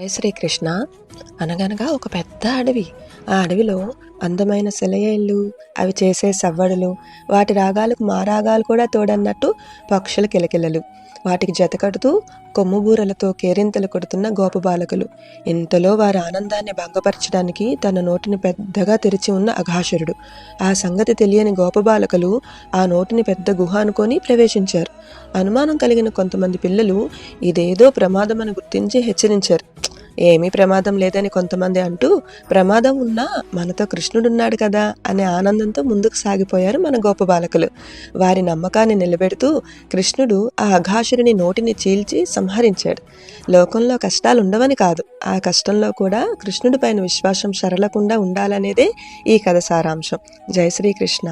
జై శ్రీకృష్ణ. అనగనగా ఒక పెద్ద అడవి. ఆ అడవిలో అందమైన సెలయేళ్ళు, అవి చేసే సవ్వడులు, వాటి రాగాలకు మా రాగాలు కూడా తోడన్నట్టు పక్షుల కిలకిలలు, వాటికి జతకడుతూ కొమ్ముబూరలతో కేరింతలు కొడుతున్న గోపబాలకులు. ఇంతలో వారి ఆనందాన్ని భంగపరచడానికి తన నోటిని పెద్దగా తెరిచి ఉన్న అఘాసురుడు. ఆ సంగతి తెలియని గోపబాలకులు ఆ నోటిని పెద్ద గుహ అనుకొని ప్రవేశించారు. అనుమానం కలిగిన కొంతమంది పిల్లలు ఇదేదో ప్రమాదమని గుర్తించి హెచ్చరించారు. ఏమీ ప్రమాదం లేదని కొంతమంది అంటూ, ప్రమాదం ఉన్నా మనతో కృష్ణుడున్నాడు కదా అనే ఆనందంతో ముందుకు సాగిపోయారు మన గోపబాలకులు. వారి నమ్మకాన్ని నిలబెడుతూ కృష్ణుడు ఆ అఘాసురుని నోటిని చీల్చి సంహరించాడు. లోకంలో కష్టాలుండవని కాదు, ఆ కష్టంలో కూడా కృష్ణుడి పైన విశ్వాసం సరళకుండా ఉండాలనేదే ఈ కథ సారాంశం. జై శ్రీకృష్ణ.